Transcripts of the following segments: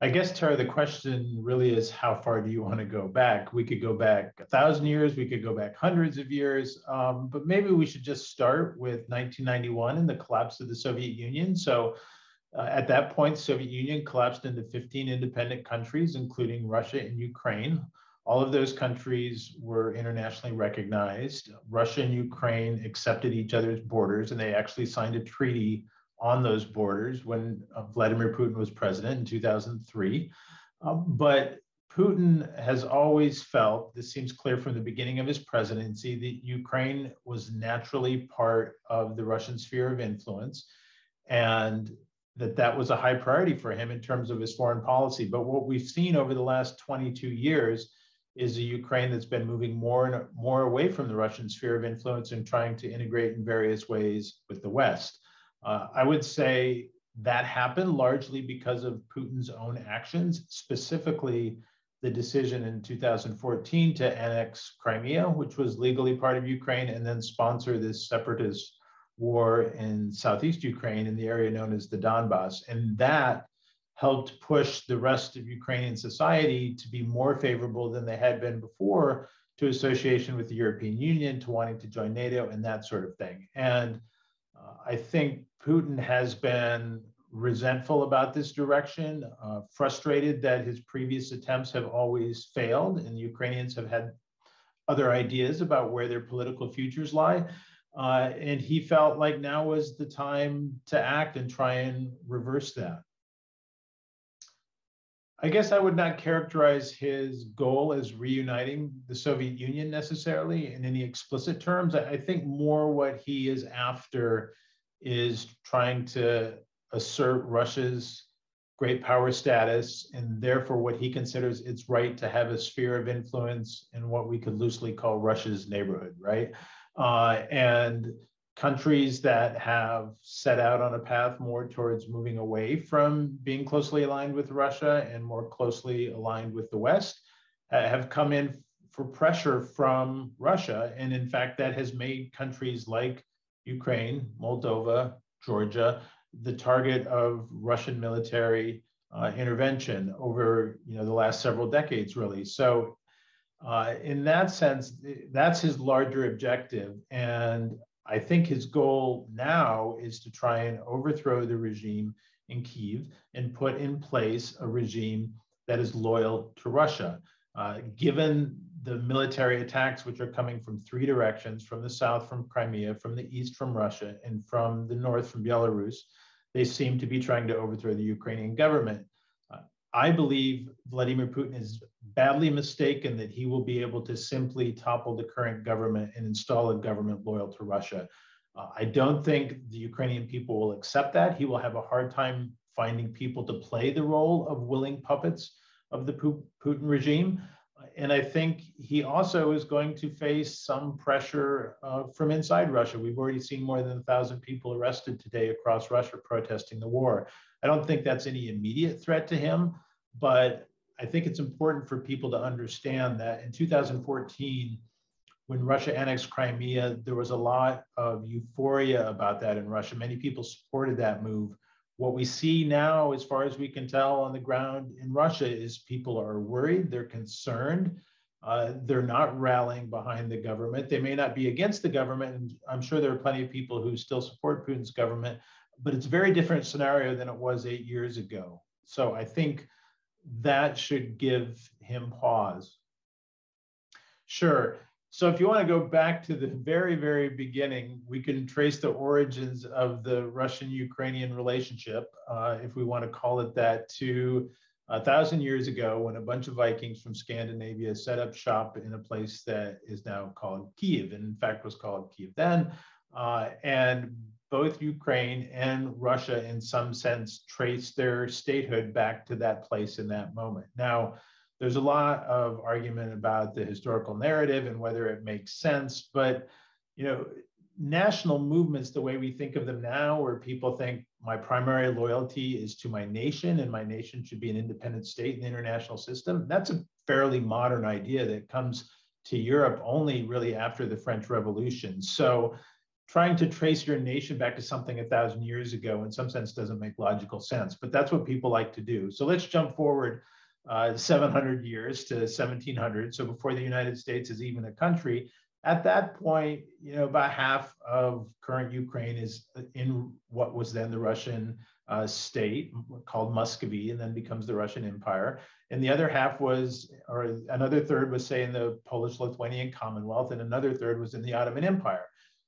I guess, Tara, the question really is how far do you want to go back? We could go back 1,000 years, we could go back hundreds of years, but maybe we should just start with 1991 and the collapse of the Soviet Union. At that point, the Soviet Union collapsed into 15 independent countries, including Russia and Ukraine. All of those countries were internationally recognized. Russia and Ukraine accepted each other's borders, and they actually signed a treaty on those borders when Vladimir Putin was president in 2003. But Putin has always felt, this seems clear from the beginning of his presidency, that Ukraine was naturally part of the Russian sphere of influence, and that was a high priority for him in terms of his foreign policy. But what we've seen over the last 22 years is a Ukraine that's been moving more and more away from the Russian sphere of influence and trying to integrate in various ways with the West. I would say that happened largely because of Putin's own actions, specifically the decision in 2014 to annex Crimea, which was legally part of Ukraine, and then sponsor this separatist war in southeast Ukraine in the area known as the Donbass. And that helped push the rest of Ukrainian society to be more favorable than they had been before to association with the European Union, to wanting to join NATO and that sort of thing. And I think Putin has been resentful about this direction, frustrated that his previous attempts have always failed, and the Ukrainians have had other ideas about where their political futures lie. And he felt like now was the time to act and try and reverse that. I guess I would not characterize his goal as reuniting the Soviet Union necessarily in any explicit terms. I think more what he is after is trying to assert Russia's great power status, and therefore what he considers its right to have a sphere of influence in what we could loosely call Russia's neighborhood, right? And countries that have set out on a path more towards moving away from being closely aligned with Russia and more closely aligned with the West have come in for pressure from Russia. And in fact, that has made countries like Ukraine, Moldova, Georgia, the target of Russian military intervention over the last several decades, really. So in that sense, that's his larger objective. And I think his goal now is to try and overthrow the regime in Kyiv and put in place a regime that is loyal to Russia. Given the military attacks, which are coming from three directions, from the south, from Crimea, from the east, from Russia, and from the north, from Belarus, they seem to be trying to overthrow the Ukrainian government. I believe Vladimir Putin is badly mistaken that he will be able to simply topple the current government and install a government loyal to Russia. I don't think the Ukrainian people will accept that. He will have a hard time finding people to play the role of willing puppets of the Putin regime. And I think he also is going to face some pressure from inside Russia. We've already seen more than 1,000 people arrested today across Russia protesting the war. I don't think that's any immediate threat to him, but I think it's important for people to understand that in 2014, when Russia annexed Crimea, there was a lot of euphoria about that in Russia. Many people supported that move. What we see now, as far as we can tell on the ground in Russia, is people are worried, they're concerned, they're not rallying behind the government. They may not be against the government, and I'm sure there are plenty of people who still support Putin's government, but it's a very different scenario than it was 8 years ago. So I think that should give him pause. Sure. So if you want to go back to the very, very beginning, we can trace the origins of the Russian-Ukrainian relationship, if we want to call it that, to 1,000 years ago when a bunch of Vikings from Scandinavia set up shop in a place that is now called Kyiv, and in fact was called Kyiv then. And both Ukraine and Russia, in some sense, trace their statehood back to that place in that moment. Now, there's a lot of argument about the historical narrative and whether it makes sense, but national movements, the way we think of them now, where people think my primary loyalty is to my nation and my nation should be an independent state in the international system, that's a fairly modern idea that comes to Europe only really after the French Revolution. So trying to trace your nation back to something 1,000 years ago in some sense doesn't make logical sense, but that's what people like to do. So let's jump forward 700 years to 1700. So before the United States is even a country, at that point, about half of current Ukraine is in what was then the Russian state called Muscovy, and then becomes the Russian Empire. And the other half was, or another third was, say, in the Polish-Lithuanian Commonwealth, and another third was in the Ottoman Empire.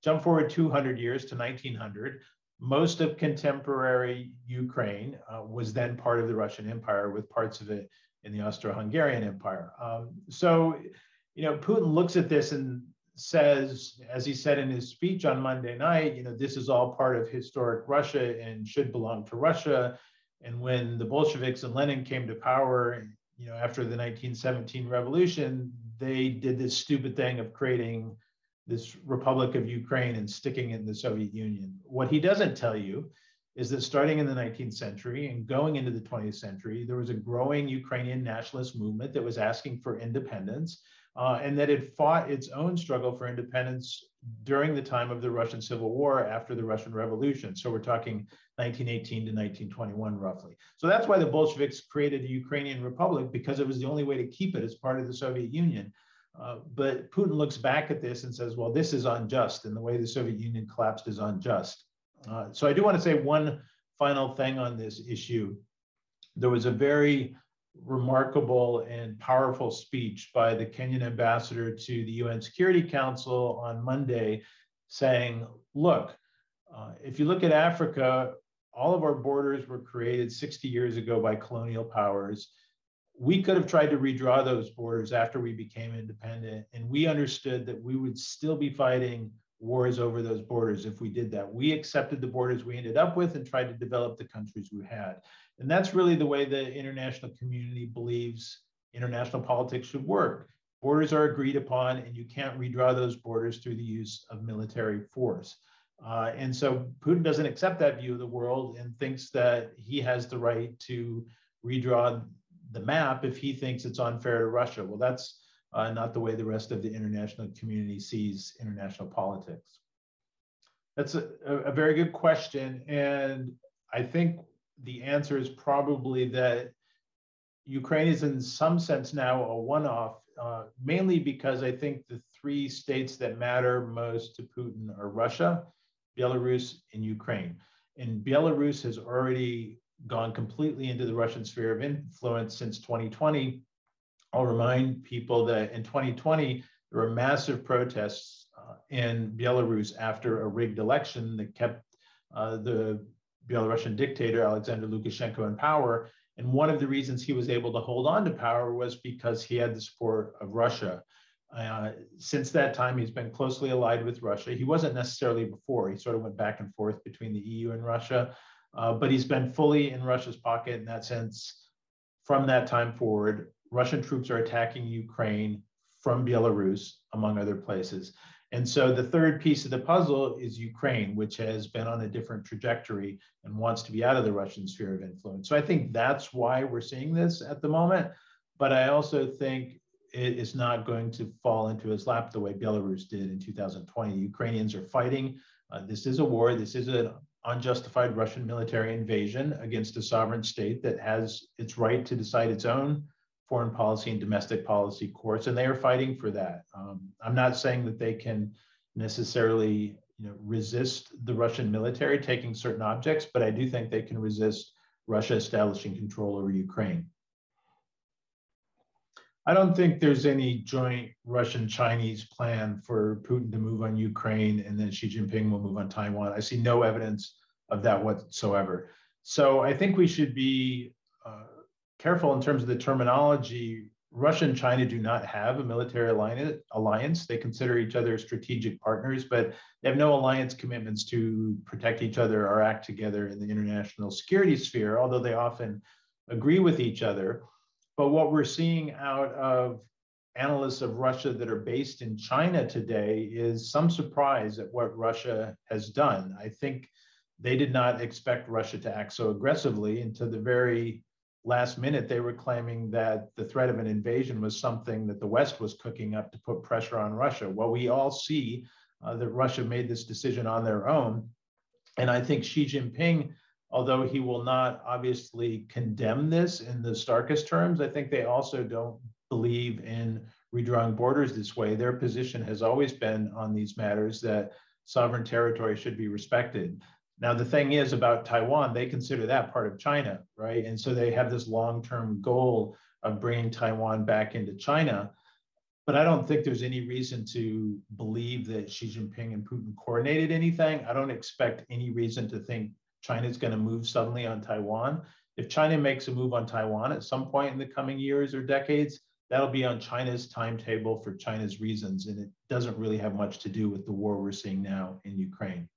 Jump forward 200 years to 1900. Most of contemporary Ukraine was then part of the Russian Empire, with parts of it in the Austro-Hungarian Empire. So, Putin looks at this and says, as he said in his speech on Monday night, this is all part of historic Russia and should belong to Russia. And when the Bolsheviks and Lenin came to power, after the 1917 revolution, they did this stupid thing of creating this Republic of Ukraine and sticking it in the Soviet Union. What he doesn't tell you is that starting in the 19th century and going into the 20th century, there was a growing Ukrainian nationalist movement that was asking for independence, and that it fought its own struggle for independence during the time of the Russian Civil War after the Russian Revolution. So we're talking 1918 to 1921, roughly. So that's why the Bolsheviks created a Ukrainian republic, because it was the only way to keep it as part of the Soviet Union. But Putin looks back at this and says, well, this is unjust, and the way the Soviet Union collapsed is unjust. So I do want to say one final thing on this issue. There was a very remarkable and powerful speech by the Kenyan ambassador to the UN Security Council on Monday, saying, look, if you look at Africa, all of our borders were created 60 years ago by colonial powers. We could have tried to redraw those borders after we became independent, and we understood that we would still be fighting wars over those borders if we did that. We accepted the borders we ended up with and tried to develop the countries we had. And that's really the way the international community believes international politics should work. Borders are agreed upon, and you can't redraw those borders through the use of military force. And so Putin doesn't accept that view of the world and thinks that he has the right to redraw the map if he thinks it's unfair to Russia. Well, that's not the way the rest of the international community sees international politics. That's a very good question. And I think the answer is probably that Ukraine is in some sense now a one-off, mainly because I think the three states that matter most to Putin are Russia, Belarus, and Ukraine. And Belarus has already gone completely into the Russian sphere of influence since 2020. I'll remind people that in 2020, there were massive protests in Belarus after a rigged election that kept the Belarusian dictator, Alexander Lukashenko, in power. And one of the reasons he was able to hold on to power was because he had the support of Russia. Since that time, he's been closely allied with Russia. He wasn't necessarily before. He sort of went back and forth between the EU and Russia, but he's been fully in Russia's pocket in that sense. From that time forward, Russian troops are attacking Ukraine from Belarus, among other places. And so the third piece of the puzzle is Ukraine, which has been on a different trajectory and wants to be out of the Russian sphere of influence. So I think that's why we're seeing this at the moment. But I also think it is not going to fall into his lap the way Belarus did in 2020. The Ukrainians are fighting. This is a war. This is an unjustified Russian military invasion against a sovereign state that has its right to decide its own foreign policy and domestic policy course, and they are fighting for that. I'm not saying that they can necessarily resist the Russian military taking certain objects, but I do think they can resist Russia establishing control over Ukraine. I don't think there's any joint Russian-Chinese plan for Putin to move on Ukraine and then Xi Jinping will move on Taiwan. I see no evidence of that whatsoever. So I think we should be careful in terms of the terminology. Russia and China do not have a military alliance. They consider each other strategic partners, but they have no alliance commitments to protect each other or act together in the international security sphere, although they often agree with each other. But what we're seeing out of analysts of Russia that are based in China today is some surprise at what Russia has done. I think they did not expect Russia to act so aggressively. And to the very last minute, they were claiming that the threat of an invasion was something that the West was cooking up to put pressure on Russia. Well, we all see that Russia made this decision on their own. And I think Xi Jinping, although he will not obviously condemn this in the starkest terms, I think they also don't believe in redrawing borders this way. Their position has always been on these matters that sovereign territory should be respected. Now, the thing is about Taiwan, they consider that part of China, right? And so they have this long-term goal of bringing Taiwan back into China. But I don't think there's any reason to believe that Xi Jinping and Putin coordinated anything. I don't expect any reason to think China's going to move suddenly on Taiwan. If China makes a move on Taiwan at some point in the coming years or decades, that'll be on China's timetable for China's reasons. And it doesn't really have much to do with the war we're seeing now in Ukraine.